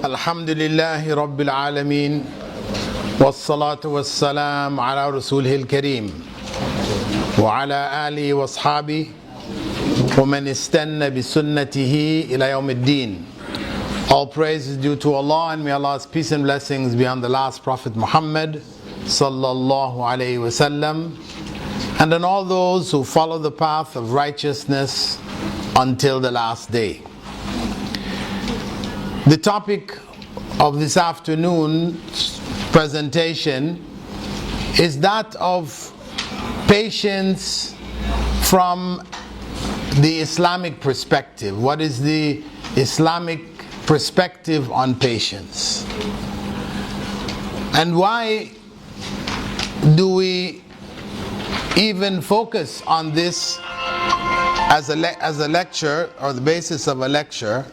الحمد لله رب العالمين والصلاة والسلام على رسوله الكريم وعلى آله وأصحابه ومن استنى بسنته إلى يوم الدين. All praise is due to Allah, and may Allah's peace and blessings be on the last Prophet Muhammad sallallahu alayhi wasallam, and on all those who follow the path of righteousness until the last day. The topic of this afternoon's presentation is that of patience from the Islamic perspective. What is the Islamic perspective on patience? And why do we even focus on this as a lecture, or the basis of a lecture?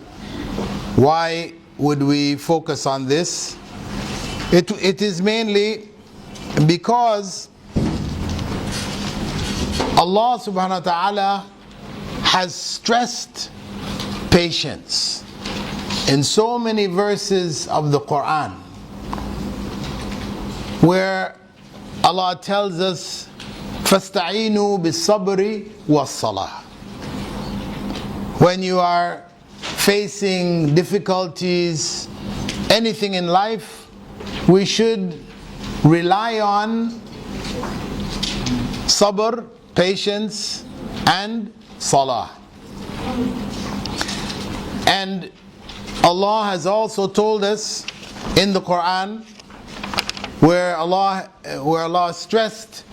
Why would we focus on this? It is mainly because Allah subhanahu wa ta'ala has stressed patience in so many verses of the Quran, where Allah tells us, فَاسْتَعِينُوا بِالصَّبْرِ وَالصَّلَاةِ. When you are facing difficulties, anything in life, we should rely on sabr, patience, and salah. And Allah has also told us in the Quran, where Allah stressed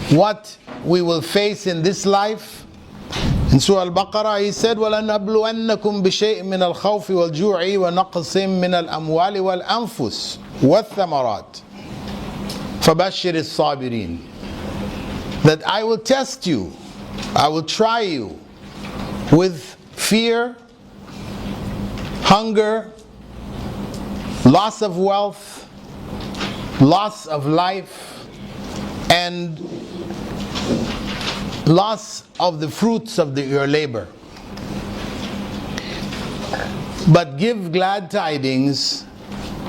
what we will face in this life. In Surah Al-Baqarah, He said, وَلَنَبْلُوَنَّكُمْ بِشَيْءٍ مِّنَ الْخَوْفِ وَالْجُوعِ وَنَقْصٍ مِّنَ الْأَمْوَالِ وَالْأَنفُسِ وَالثَّمَرَاتِ فَبَشِّرِ الصَّابِرِينَ. That I will test you, I will try you with fear, hunger, loss of wealth, loss of life, and loss of the fruits of your labor. But give glad tidings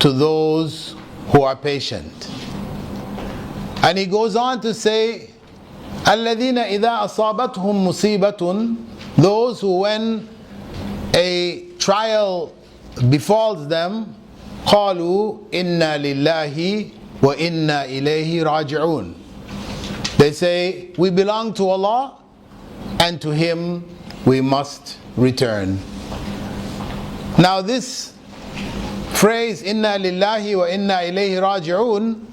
to those who are patient. And He goes on to say, الَّذِينَ إِذَا أَصَابَتْهُمْ مُصِيبَةٌ, those who, when a trial befalls them, قَالُوا إِنَّا لِلَّهِ وَإِنَّا إِلَيْهِ رَاجِعُونَ. They say, we belong to Allah, and to Him we must return. Now this phrase, Inna lillahi wa inna ilayhi raji'un,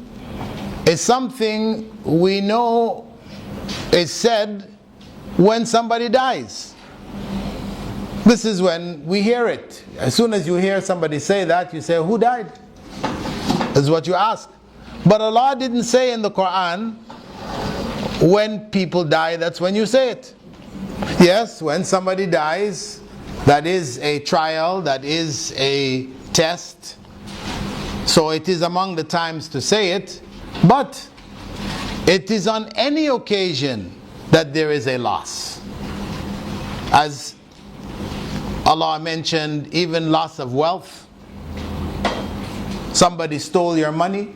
is something we know is said when somebody dies. This is when we hear it. As soon as you hear somebody say that, you say, who died? This is what you ask. But Allah didn't say in the Quran, when people die, that's when you say it. Yes, when somebody dies, that is a trial, that is a test. So it is among the times to say it. But it is on any occasion that there is a loss. As Allah mentioned, even loss of wealth. Somebody stole your money.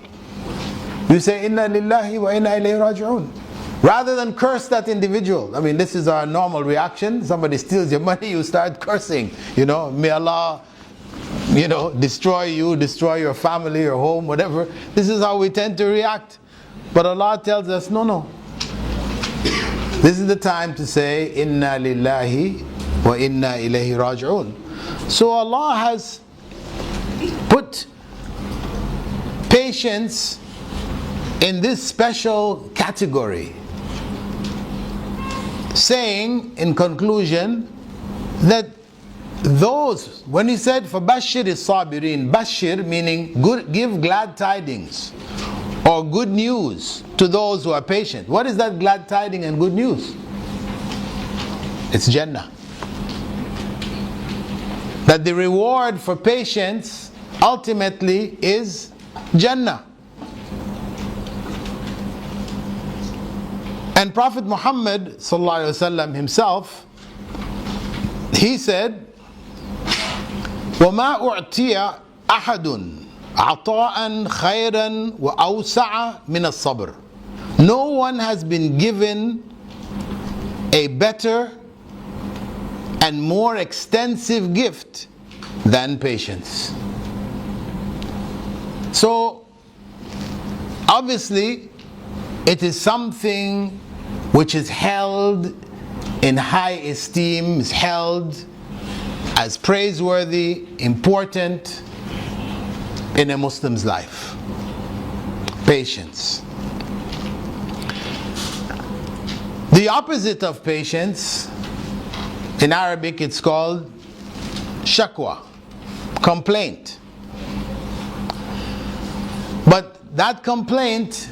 You say, Inna lillahi wa inna ilayhi raji'un. Rather than curse that individual. I mean, this is our normal reaction. Somebody steals your money, you start cursing. May Allah, destroy you, destroy your family, your home, whatever. This is how we tend to react. But Allah tells us, no. This is the time to say, Inna lillahi wa inna ilayhi raji'un. So Allah has put patience in this special category, saying in conclusion that those, when He said فَبَشِّرِ الصَّابِرِينَ, Bashir meaning give glad tidings or good news to those who are patient. What is that glad tiding and good news? It's Jannah. That the reward for patience ultimately is Jannah. And Prophet Muhammad sallallahu alaihi wasallam himself, he said, وَمَا أُعْتِيَ أحد عطاء خيرا وأوسع من الصبر. No one has been given a better and more extensive gift than patience. So obviously it is something which is held in high esteem, is held as praiseworthy, important in a Muslim's life. Patience. The opposite of patience, in Arabic it's called shakwa, complaint. But that complaint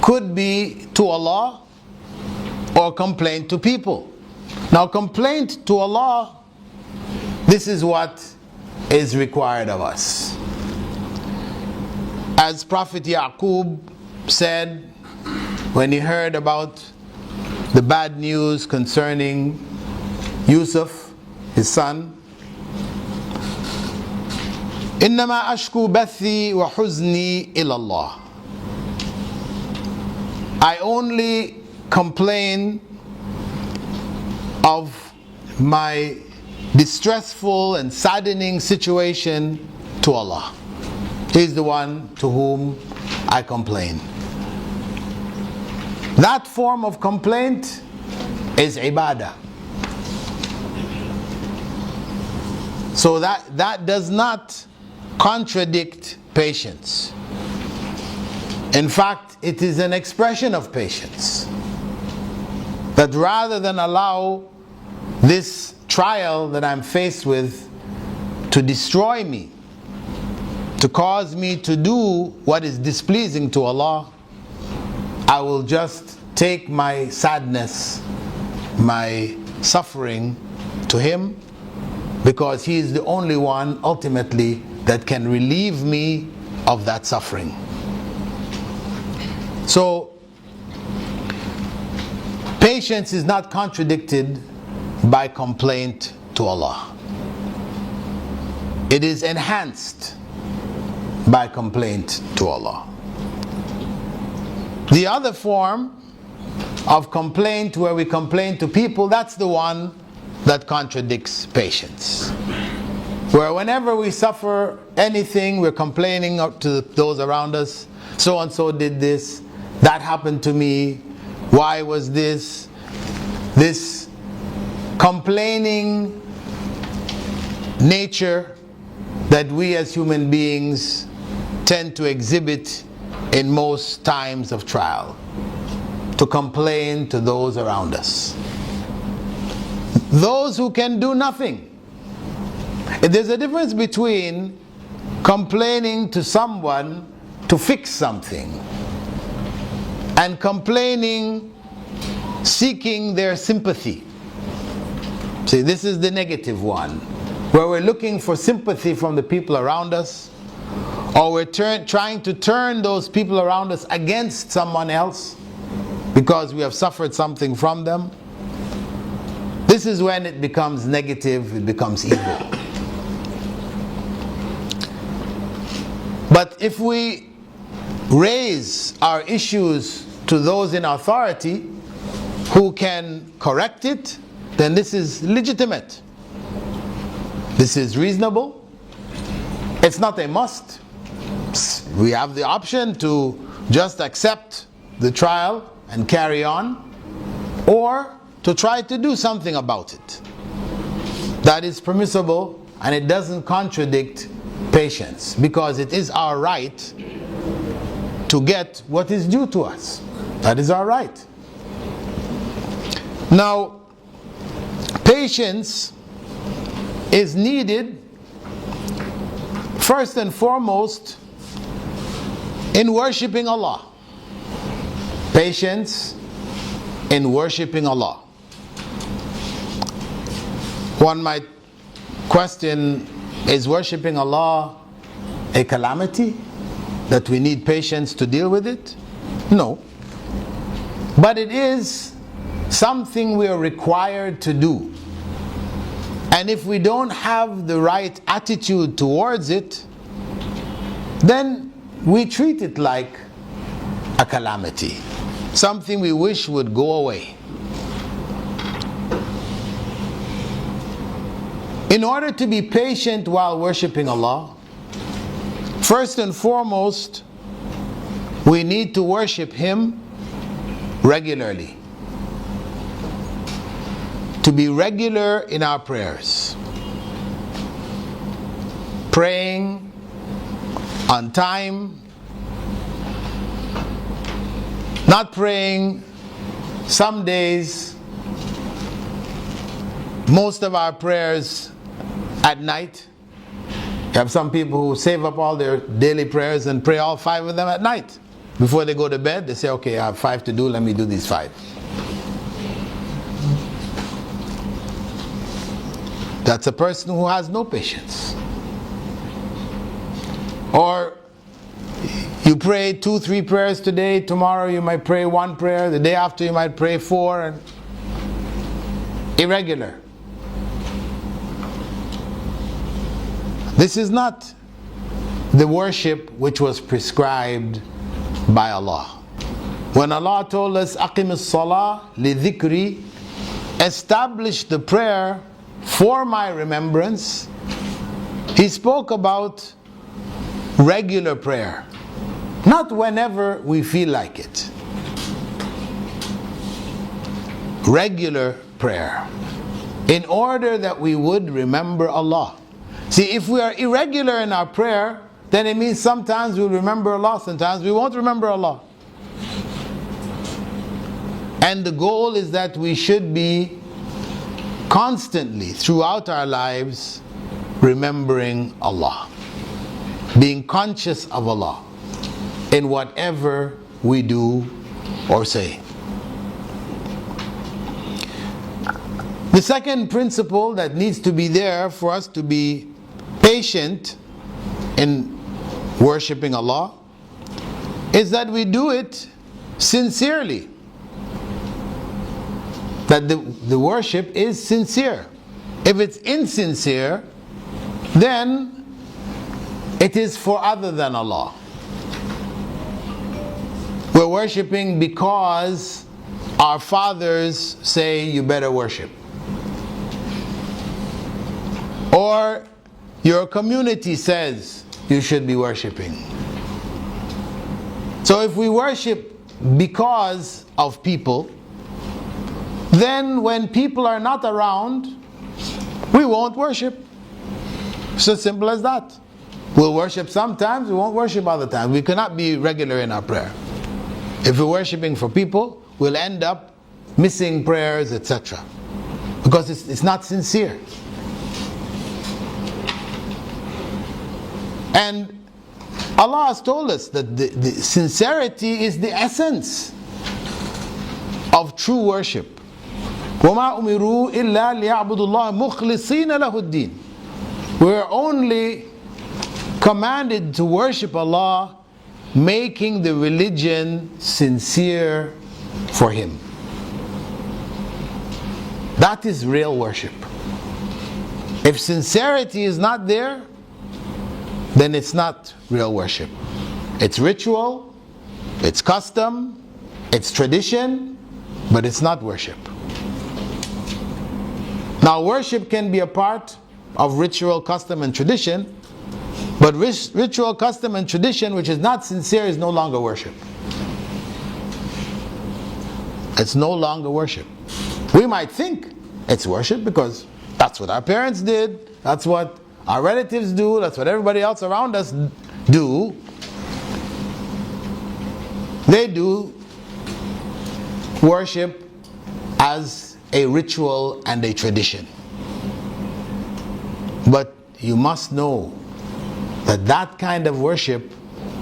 could be to Allah or complaint to people. Now, complaint to Allah, this is what is required of us. As Prophet Yaqub said when he heard about the bad news concerning Yusuf, his son, إنما أشكو بثي وحزني إلى الله. I only complain of my distressful and saddening situation to Allah. He is the one to whom I complain. That form of complaint is ibadah. So that does not contradict patience. In fact, it is an expression of patience. That rather than allow this trial that I'm faced with to destroy me, to cause me to do what is displeasing to Allah, I will just take my sadness, my suffering to Him, because He is the only one ultimately that can relieve me of that suffering. So patience is not contradicted by complaint to Allah. It is enhanced by complaint to Allah. The other form of complaint, where we complain to people, that's the one that contradicts patience. Where whenever we suffer anything, we're complaining to those around us. So and so did this, that happened to me, why was this? This complaining nature that we as human beings tend to exhibit in most times of trial, to complain to those around us, those who can do nothing. There's a difference between complaining to someone to fix something and complaining seeking their sympathy. See, this is the negative one, where we're looking for sympathy from the people around us, or we're trying to turn those people around us against someone else because we have suffered something from them. This is when it becomes negative, it becomes evil. But if we raise our issues to those in authority who can correct it, then this is legitimate. This is reasonable. It's not a must. We have the option to just accept the trial and carry on, or to try to do something about it. That is permissible, and it doesn't contradict patience, because it is our right to get what is due to us. That is our right. Now, patience is needed first and foremost in worshiping Allah. Patience in worshiping Allah. One might question, is worshiping Allah a calamity that we need patience to deal with it? No. But it is something we are required to do. And if we don't have the right attitude towards it, then we treat it like a calamity, something we wish would go away. In order to be patient while worshiping Allah, first and foremost, we need to worship Him regularly. To be regular in our prayers. Praying on time, not praying some days, most of our prayers at night. You have some people who save up all their daily prayers and pray all 5 of them at night. Before they go to bed, they say, okay, I have 5 to do, let me do these 5. That's a person who has no patience. Or you pray 2-3 prayers today, tomorrow you might pray 1 prayer, the day after you might pray 4, and irregular. This is not the worship which was prescribed by Allah. When Allah told us, أَقِمِ الصَّلَاةِ لِذِكْرِ, establish the prayer for my remembrance, He spoke about regular prayer, not whenever we feel like it. Regular prayer, in order that we would remember Allah. See, if we are irregular in our prayer, then it means sometimes we'll remember Allah, sometimes we won't remember Allah. And the goal is that we should be constantly, throughout our lives, remembering Allah, being conscious of Allah in whatever we do or say. The second principle that needs to be there for us to be patient in worshipping Allah is that we do it sincerely. That the worship is sincere. If it's insincere, then it is for other than Allah. We're worshipping because our fathers say you better worship. Or your community says you should be worshipping. So if we worship because of people, then when people are not around, we won't worship. It's as simple as that. We'll worship sometimes, we won't worship other times. We cannot be regular in our prayer. If we're worshiping for people, we'll end up missing prayers, etc. Because it's not sincere. And Allah has told us that the sincerity is the essence of true worship. وَمَا أُمِرُوا إِلَّا لِيَعْبُدُوا اللَّهَ مُخْلِصِينَ لَهُ الدِّينَ. We're only commanded to worship Allah, making the religion sincere for Him. That is real worship. If sincerity is not there, then it's not real worship. It's ritual, it's custom, it's tradition, but it's not worship. Now, worship can be a part of ritual, custom, and tradition, but ritual, custom, and tradition which is not sincere is no longer worship. It's no longer worship. We might think it's worship because that's what our parents did, that's what our relatives do, that's what everybody else around us do. They do worship as a ritual and a tradition. But you must know that that kind of worship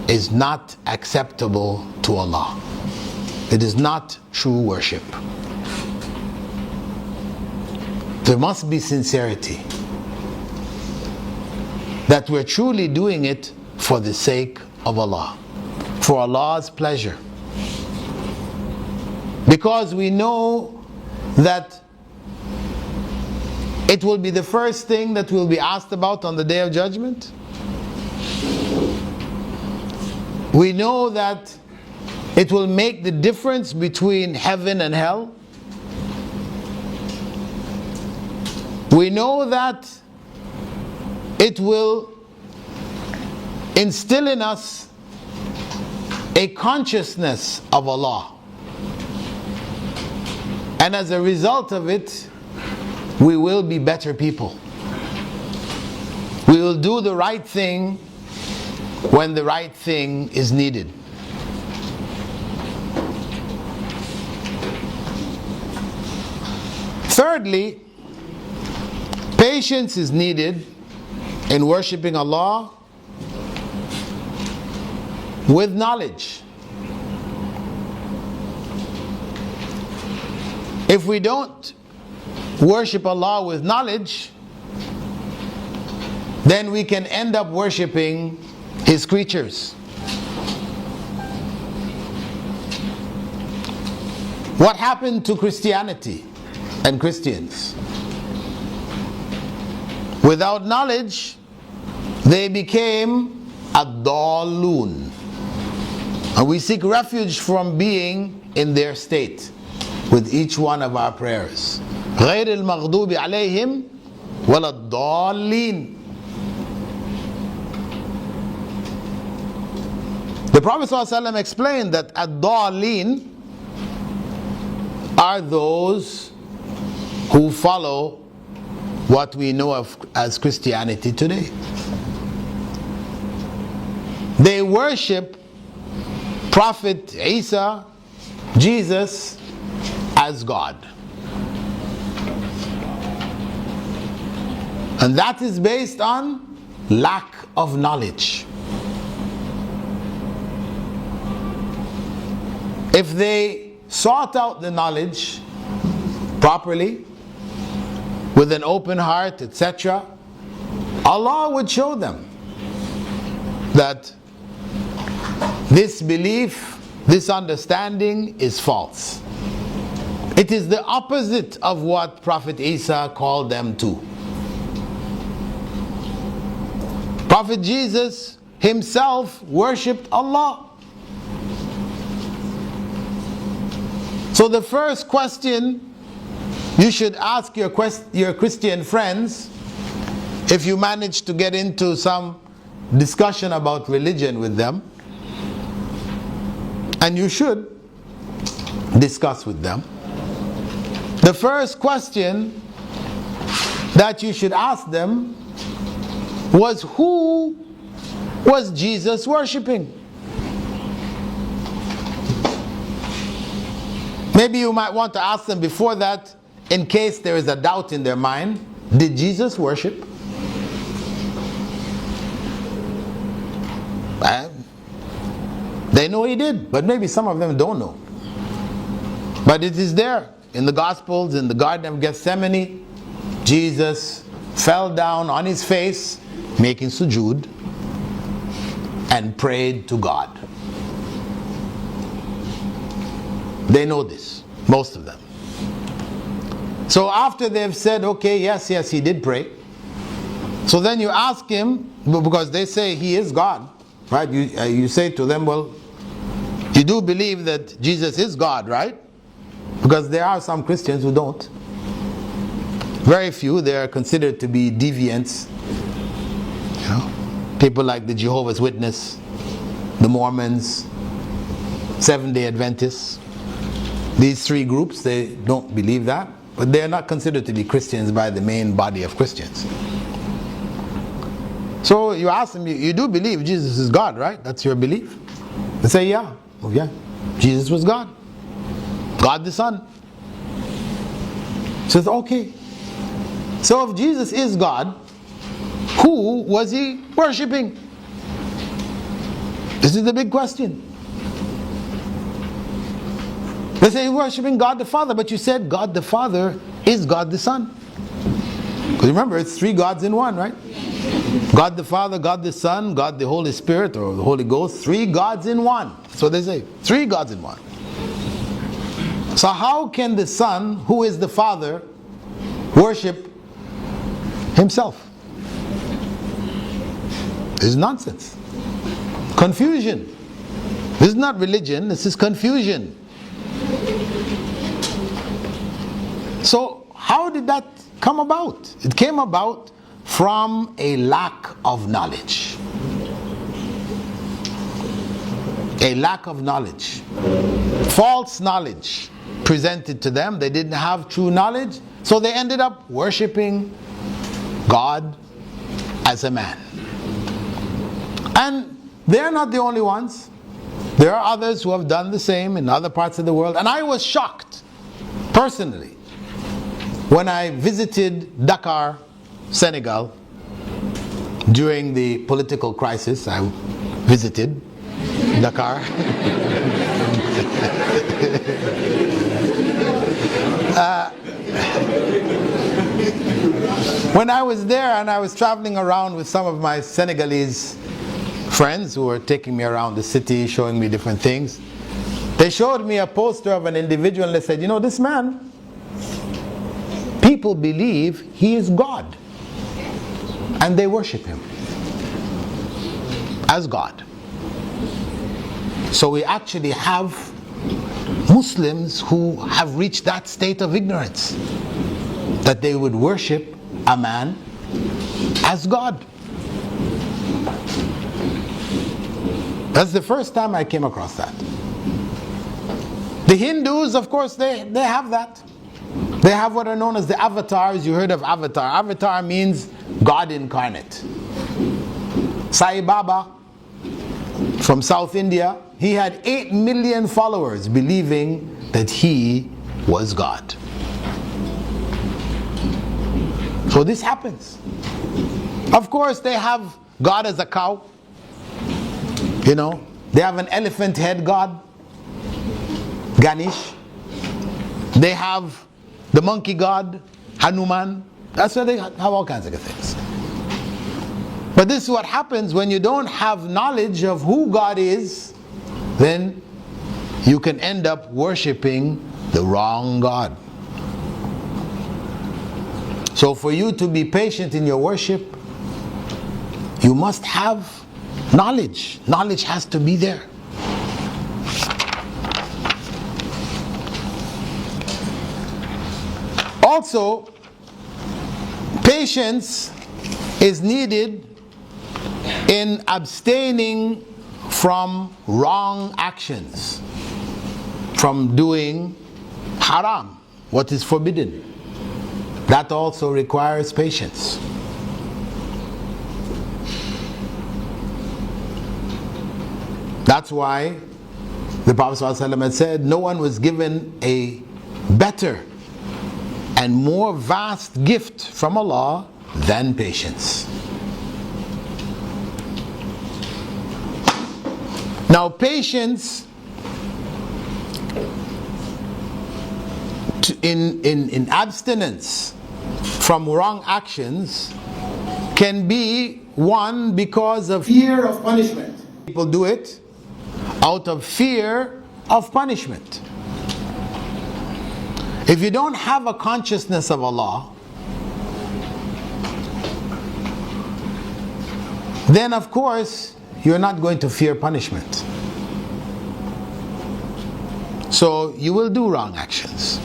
is not acceptable to Allah. It is not true worship. There must be sincerity. That we're truly doing it for the sake of Allah, for Allah's pleasure. Because we know that it will be the first thing that will be asked about on the Day of Judgment. We know that it will make the difference between heaven and hell. We know that it will instill in us a consciousness of Allah. And as a result of it, we will be better people. We will do the right thing when the right thing is needed. Thirdly, patience is needed in worshiping Allah with knowledge. If we don't worship Allah with knowledge, then we can end up worshiping His creatures. What happened to Christianity and Christians? Without knowledge, they became ad-dallun. And we seek refuge from being in their state with each one of our prayers. غير المغضوب عليهم ولا الضالين. The Prophet ﷺ explained that ad-dallin are those who follow what we know of as Christianity today. They worship Prophet Isa, Jesus, as God. And that is based on lack of knowledge. If they sought out the knowledge properly, with an open heart, etc., Allah would show them that this belief, this understanding is false. It is the opposite of what Prophet Isa called them to. Prophet Jesus himself worshipped Allah. So the first question you should ask your Christian friends, if you manage to get into some discussion about religion with them, and you should discuss with them, the first question that you should ask them was, who was Jesus worshiping? Maybe you might want to ask them before that, in case there is a doubt in their mind, did Jesus worship? They know he did, but maybe some of them don't know. But it is there in the Gospels, in the Garden of Gethsemane, Jesus fell down on his face, making sujood, and prayed to God. They know this, most of them. So after they've said, okay, yes, he did pray. So then you ask him, because they say he is God, right? You say to them, well, you do believe that Jesus is God, right? Because there are some Christians who don't. Very few, they are considered to be deviants. You know, people like the Jehovah's Witness, the Mormons, Seventh-day Adventists. These three groups, they don't believe that, but they are not considered to be Christians by the main body of Christians. So you ask them, you do believe Jesus is God, right? That's your belief? They say, yeah. Oh, yeah. Jesus was God. God the Son. Says, okay. So if Jesus is God, who was he worshipping? This is the big question. They say you're worshipping God the Father, but you said God the Father is God the Son. Because remember, it's three gods in one, right? God the Father, God the Son, God the Holy Spirit, or the Holy Ghost, three gods in one. That's what they say, three gods in one. So how can the Son, who is the Father, worship himself. This is nonsense. Confusion. This is not religion, this is confusion. So how did that come about? It came about from a lack of knowledge. A lack of knowledge. False knowledge presented to them. They didn't have true knowledge, so they ended up worshiping God as a man. And they're not the only ones. There are others who have done the same in other parts of the world. And I was shocked, personally, when I visited Dakar, Senegal, during the political crisis. I visited Dakar. When I was there and I was traveling around with some of my Senegalese friends who were taking me around the city, showing me different things, they showed me a poster of an individual and they said, you know, this man, people believe he is God and they worship him as God. So we actually have Muslims who have reached that state of ignorance, that they would worship a man as God. That's the first time I came across that. The Hindus, of course, they have that. They have what are known as the avatars. You heard of avatar. Avatar means God incarnate. Sai Baba from South India, he had 8 million followers believing that he was God. So this happens. Of course, they have God as a cow. You know, they have an elephant head god, Ganesh. They have the monkey god, Hanuman. That's why they have all kinds of things. But this is what happens when you don't have knowledge of who God is, then you can end up worshiping the wrong God. So for you to be patient in your worship, you must have knowledge. Knowledge has to be there. Also, patience is needed in abstaining from wrong actions, from doing haram, what is forbidden. That also requires patience. That's why the Prophet ﷺ had said, no one was given a better and more vast gift from Allah than patience. Now, patience in abstinence from wrong actions can be one because of fear of punishment. People do it out of fear of punishment. If you don't have a consciousness of Allah, then of course you're not going to fear punishment. So you will do wrong actions.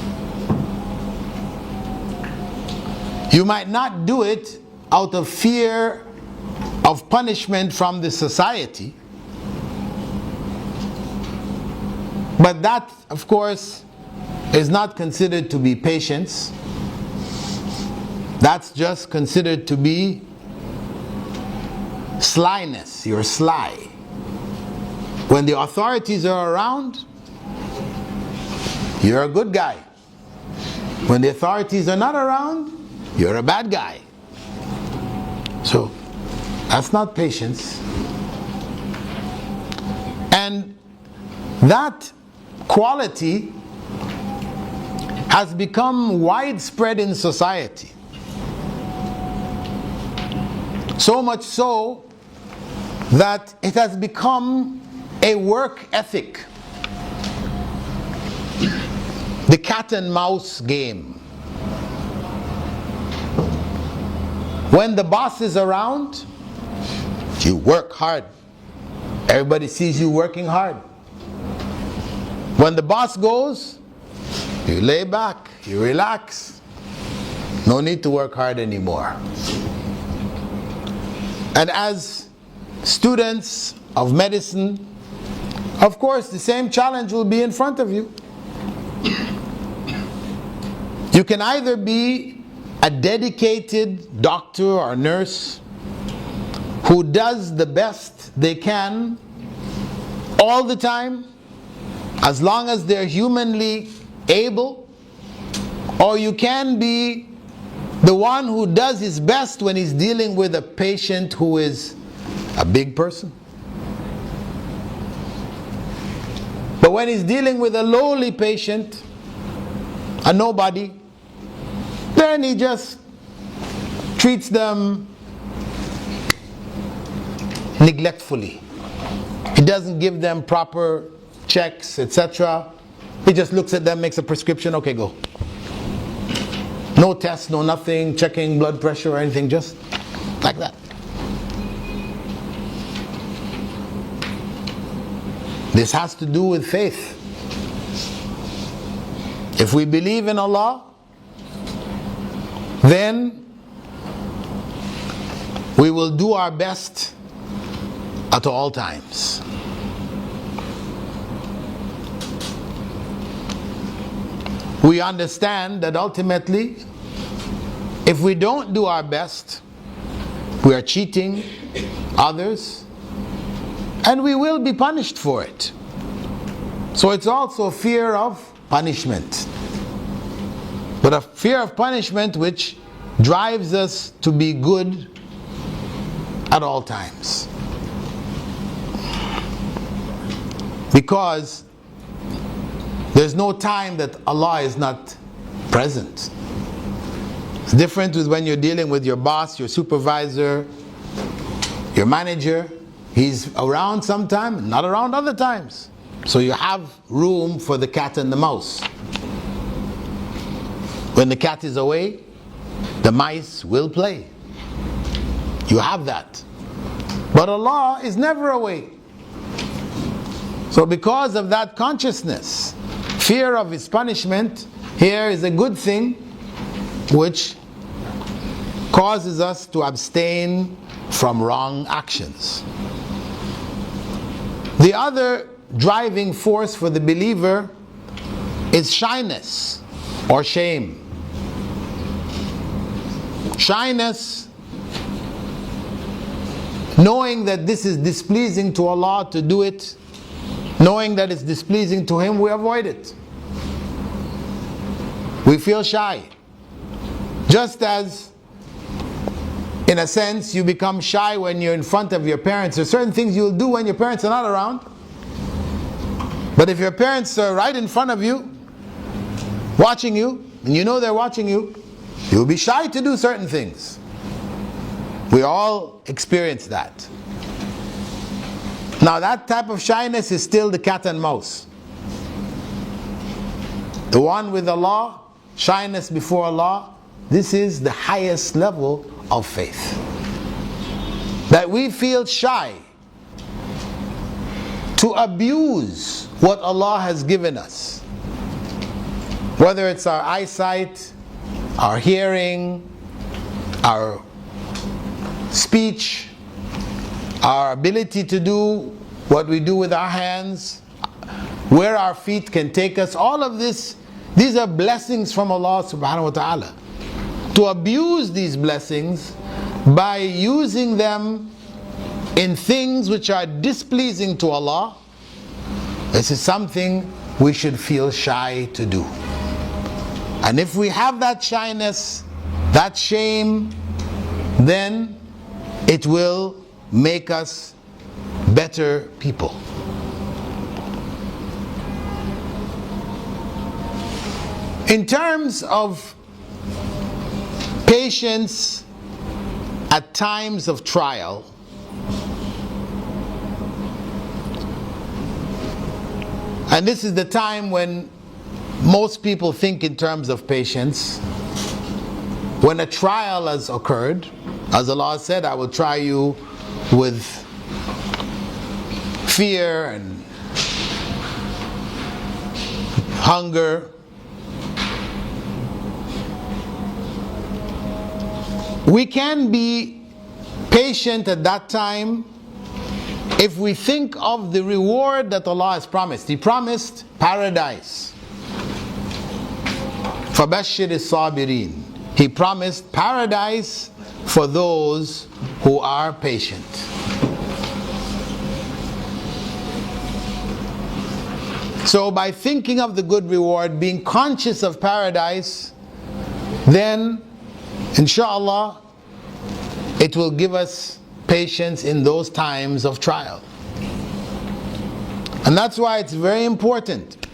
You might not do it out of fear of punishment from the society, but that, of course, is not considered to be patience. That's just considered to be slyness. You're sly. When the authorities are around, you're a good guy. When the authorities are not around, you're a bad guy. So, that's not patience. And that quality has become widespread in society. So much so that it has become a work ethic. The cat and mouse game. When the boss is around, you work hard. Everybody sees you working hard. When the boss goes, you lay back, you relax. No need to work hard anymore. And as students of medicine, of course, the same challenge will be in front of you. You can either be a dedicated doctor or nurse who does the best they can all the time, as long as they're humanly able, or you can be the one who does his best when he's dealing with a patient who is a big person. But when he's dealing with a lowly patient, a nobody, then he just treats them neglectfully. He doesn't give them proper checks, etc. He just looks at them, makes a prescription, okay, go. No tests, no nothing, checking blood pressure or anything, just like that. This has to do with faith. If we believe in Allah, then we will do our best at all times. We understand that ultimately, if we don't do our best, we are cheating others, and we will be punished for it. So it's also fear of punishment. But a fear of punishment which drives us to be good at all times. Because there's no time that Allah is not present. It's different with when you're dealing with your boss, your supervisor, your manager. He's around sometime, not around other times. So you have room for the cat and the mouse. When the cat is away, the mice will play. You have that. But Allah is never away. So because of that consciousness, fear of His punishment here is a good thing which causes us to abstain from wrong actions. The other driving force for the believer is shyness or shame. Shyness, knowing that this is displeasing to Allah to do it, knowing that it's displeasing to Him, we avoid it. We feel shy. Just as, in a sense, you become shy when you're in front of your parents. There are certain things you'll do when your parents are not around. But if your parents are right in front of you, watching you, and you know they're watching you, you'll be shy to do certain things. We all experience that. Now that type of shyness is still the cat and mouse. The one with Allah, shyness before Allah, this is the highest level of faith. That we feel shy to abuse what Allah has given us. Whether it's our eyesight, our hearing, our speech, our ability to do what we do with our hands, where our feet can take us, all of this, these are blessings from Allah subhanahu wa ta'ala. To abuse these blessings by using them in things which are displeasing to Allah, this is something we should feel shy to do. And if we have that shyness, that shame, then it will make us better people. In terms of patience at times of trial, and this is the time when most people think in terms of patience, when a trial has occurred, As Allah said, I will try you with fear and hunger. We can be patient at that time if we think of the reward that Allah has promised. He promised paradise. فَبَشِّرِ الصَّابِرِينَ. He promised paradise for those who are patient. So by thinking of the good reward, being conscious of paradise, then inshallah it will give us patience in those times of trial. And that's why it's very important,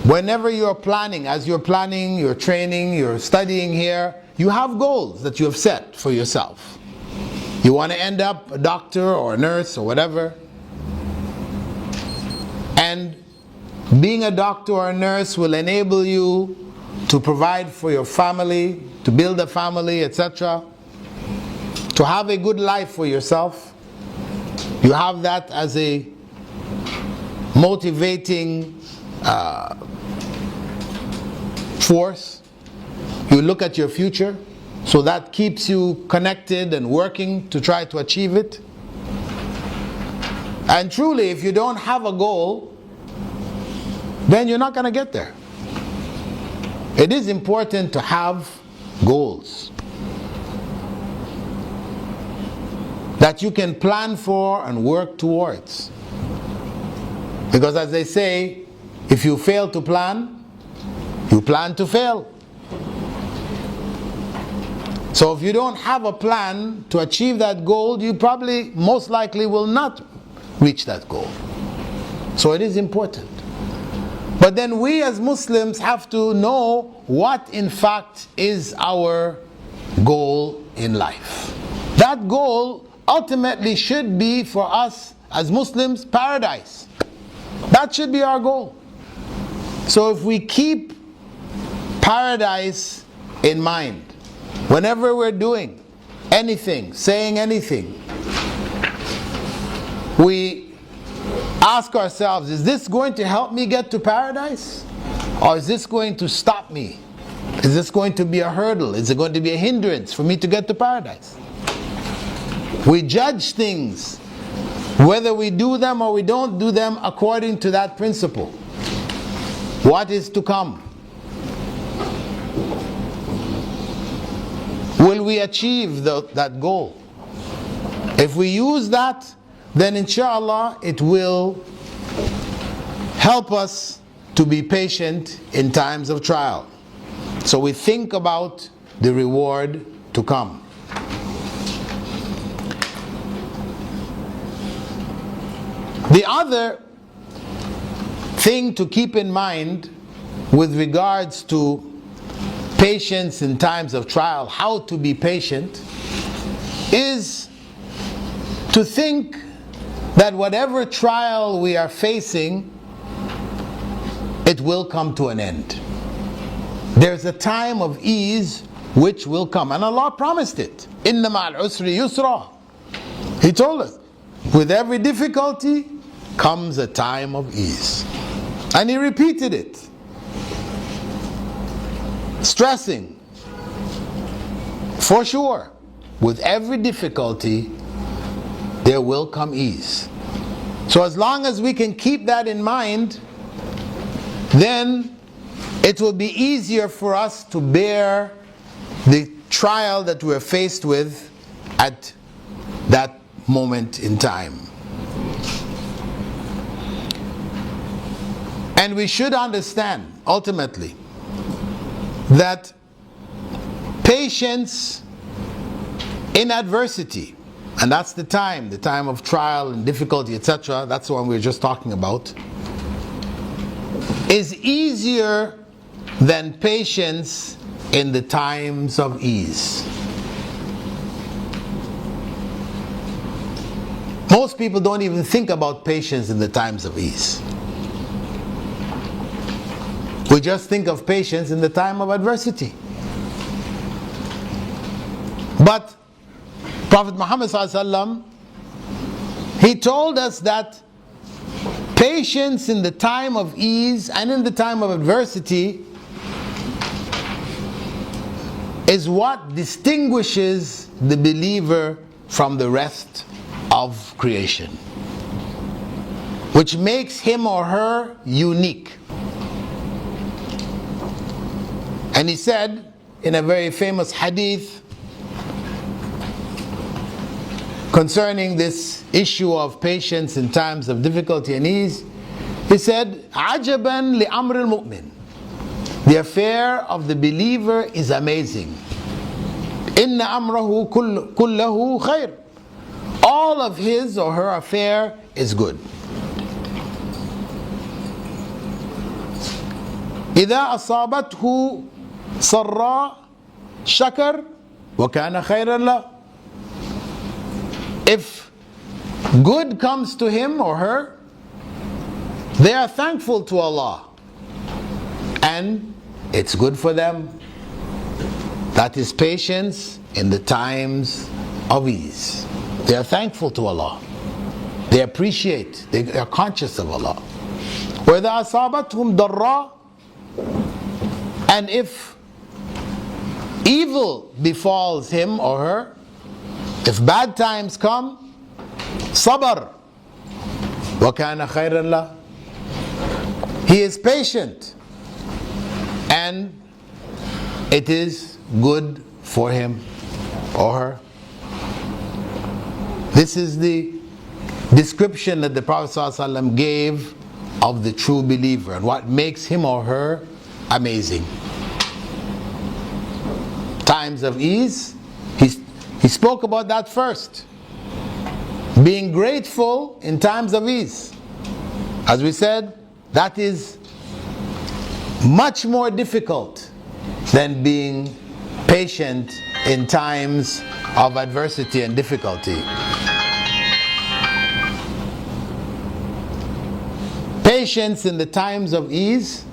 whenever you're planning, as you're planning, you're training, you're studying here, you have goals that you have set for yourself. You want to end up a doctor or a nurse or whatever. And being a doctor or a nurse will enable you to provide for your family, to build a family, etc. To have a good life for yourself. You have that as a motivating force. You look at your future, so that keeps you connected and working to try to achieve it. And truly, if you don't have a goal, then you're not going to get there. It is important to have goals that you can plan for and work towards. Because as they say, if you fail to plan, you plan to fail. So if you don't have a plan to achieve that goal, you probably most likely will not reach that goal. So it is important. But then we as Muslims have to know what in fact is our goal in life. That goal ultimately should be for us as Muslims paradise. That should be our goal. So if we keep paradise in mind, whenever we're doing anything, saying anything, we ask ourselves, is this going to help me get to paradise? Or is this going to stop me? Is this going to be a hurdle? Is it going to be a hindrance for me to get to paradise? We judge things, whether we do them or we don't do them, according to that principle. What is to come? Will we achieve that goal? If we use that, then inshallah it will help us to be patient in times of trial. So we think about the reward to come. The other thing to keep in mind with regards to patience in times of trial, how to be patient, is to think that whatever trial we are facing, it will come to an end. There's a time of ease which will come, and Allah promised it. Inna ma'al usri yusra. He told us, with every difficulty comes a time of ease. And He repeated it, stressing, for sure, with every difficulty there will come ease. So as long as we can keep that in mind, then it will be easier for us to bear the trial that we're faced with at that moment in time. And we should understand, ultimately, that patience in adversity, and that's the time of trial and difficulty, etc., that's the one we were just talking about, is easier than patience in the times of ease. Most people don't even think about patience in the times of ease. We just think of patience in the time of adversity. But Prophet Muhammad ﷺ, he told us that patience in the time of ease and in the time of adversity is what distinguishes the believer from the rest of creation, which makes him or her unique. And he said in a very famous hadith concerning this issue of patience in times of difficulty and ease, he said, عَجَبًا لِأَمْرِ الْمُؤْمِنِ. The affair of the believer is amazing. إِنَّ أَمْرَهُ كُلَّهُ خَيْرٌ. All of his or her affair is good. إِذَا أَصَابَتْهُ سَرَّاء شَكَرْ وَكَانَ خَيْرًا لَهُ. If good comes to him or her, they are thankful to Allah, and it's good for them. That is patience in the times of ease. They are thankful to Allah. They appreciate, they are conscious of Allah. وَإِذَا أَصَابَتْهُمْ ضَرَّاء. And if evil befalls him or her, if bad times come, صَبَر وَكَانَ خَيْرًا لَهُ. He is patient, and it is good for him or her. This is the description that the Prophet ﷺ gave of the true believer and what makes him or her amazing. Times of ease, he spoke about that first. Being grateful in times of ease. As we said, that is much more difficult than being patient in times of adversity and difficulty. Patience in the times of ease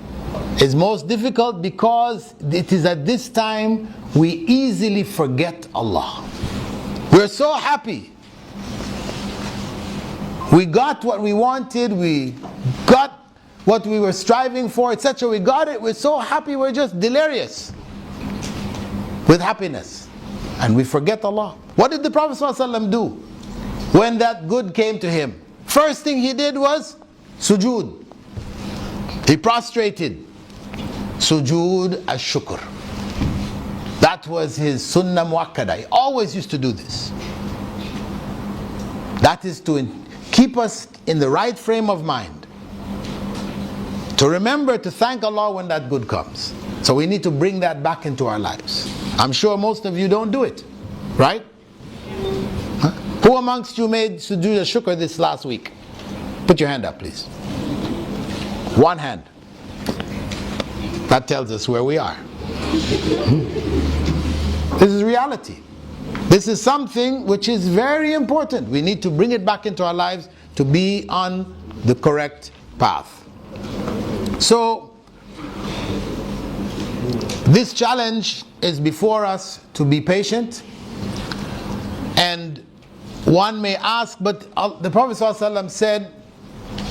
is most difficult because it is at this time we easily forget Allah. We're so happy. We got what we wanted, we got what we were striving for, etc. We got it, we're so happy, we're just delirious with happiness. And we forget Allah. What did the Prophet ﷺ do when that good came to him? First thing he did was sujood. He prostrated. Sujood ash-shukr. That was his sunnah muakkada. He always used to do this. That is to keep us in the right frame of mind, to remember to thank Allah when that good comes. So we need to bring that back into our lives. I'm sure most of you don't do it, right? Huh? Who amongst you made sujood ash-shukr this last week? Put your hand up, please. One hand. That tells us where we are. This is reality. This is something which is very important. We need to bring it back into our lives to be on the correct path. So, this challenge is before us to be patient. And one may ask, but the Prophet ﷺ said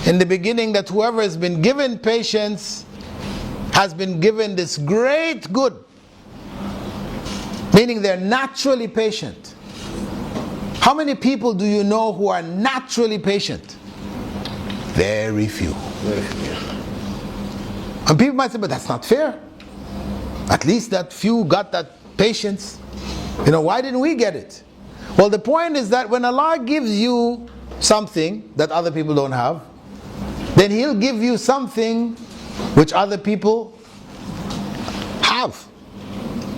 in the beginning that whoever has been given patience has been given this great good. Meaning they're naturally patient. How many people do you know who are naturally patient? Very few. And people might say, but that's not fair. At least that few got that patience. You know, why didn't we get it? Well, the point is that when Allah gives you something that other people don't have, then He'll give you something which other people have.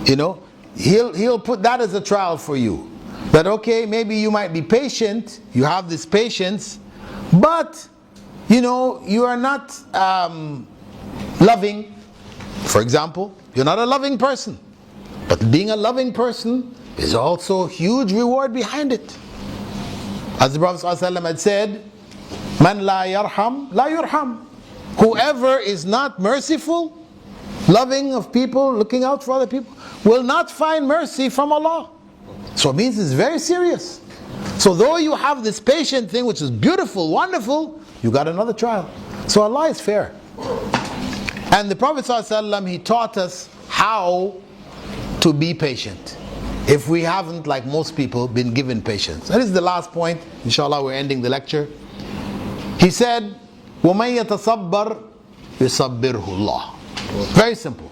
You know, He'll put that as a trial for you. That okay, maybe you might be patient, you have this patience, but you know, you are not loving. For example, you're not a loving person. But being a loving person is also a huge reward behind it. As the Prophet ﷺ had said, Man la yarham, la yurham. Whoever is not merciful, loving of people, looking out for other people, will not find mercy from Allah. So it means it's very serious. So though you have this patient thing, which is beautiful, wonderful, you got another trial. So Allah is fair. And the Prophet ﷺ, he taught us how to be patient. If we haven't, like most people, been given patience. That is the last point. Inshallah, we're ending the lecture. He said, وَمَنْ يَتَصَبَّرْ يُصَبِّرْهُ اللَّهُ. Very simple.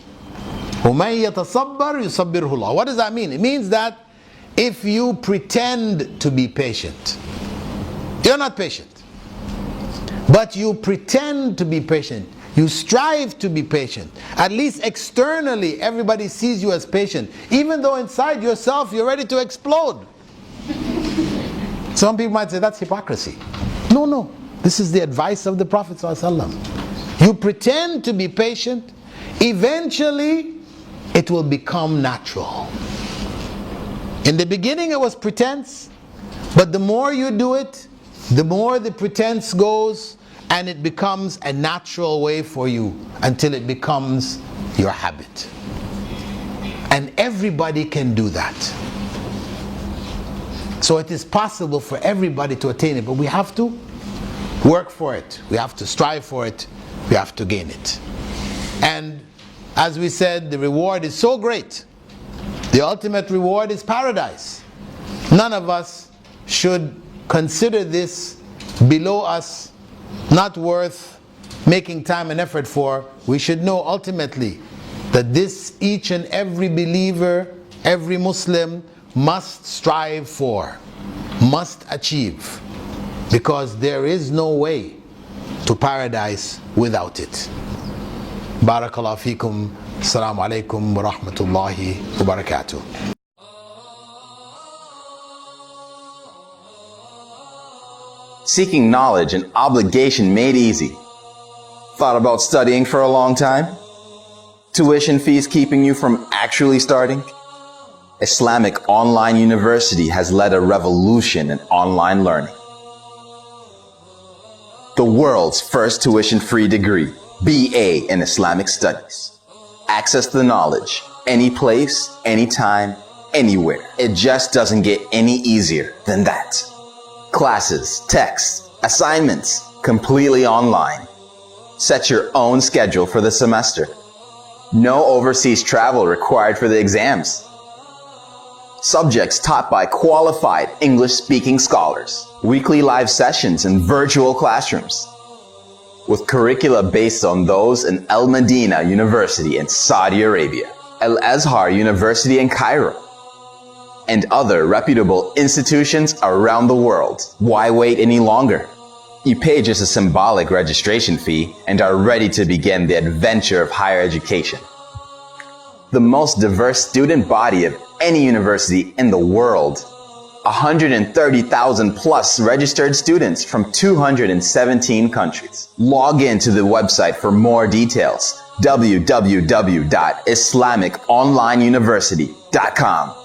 وَمَنْ يَتَصَبَّرْ يُصَبِّرْهُ اللَّهُ. What does that mean? It means that if you pretend to be patient, you're not patient. But you pretend to be patient. You strive to be patient. At least externally, everybody sees you as patient. Even though inside yourself, you're ready to explode. Some people might say that's hypocrisy. No. This is the advice of the Prophet ﷺ. You pretend to be patient. Eventually, it will become natural. In the beginning, it was pretense. But the more you do it, the more the pretense goes, and it becomes a natural way for you until it becomes your habit. And everybody can do that. So it is possible for everybody to attain it, but we have to work for it. We have to strive for it. We have to gain it. And as we said, the reward is so great. The ultimate reward is paradise. None of us should consider this below us, not worth making time and effort for. We should know ultimately that this each and every believer, every Muslim must strive for, must achieve, because there is no way to paradise without it. Barakallahu feekum. Assalamu alaikum wa rahmatullahi wa barakatuh. Seeking knowledge an obligation made easy. Thought about studying for a long time? Tuition fees keeping you from actually starting? Islamic Online University has led a revolution in online learning. The world's first tuition-free degree, BA in Islamic Studies. Access the knowledge, any place, anytime, anywhere. It just doesn't get any easier than that. Classes, texts, assignments, completely online. Set your own schedule for the semester. No overseas travel required for the exams. Subjects taught by qualified English-speaking scholars. Weekly live sessions and virtual classrooms. With curricula based on those in Al Medina University in Saudi Arabia, Al Azhar University in Cairo, and other reputable institutions around the world. Why wait any longer? You pay just a symbolic registration fee and are ready to begin the adventure of higher education. The most diverse student body of any university in the world. 130,000 plus registered students from 217 countries. Log in to the website for more details. www.islamiconlineuniversity.com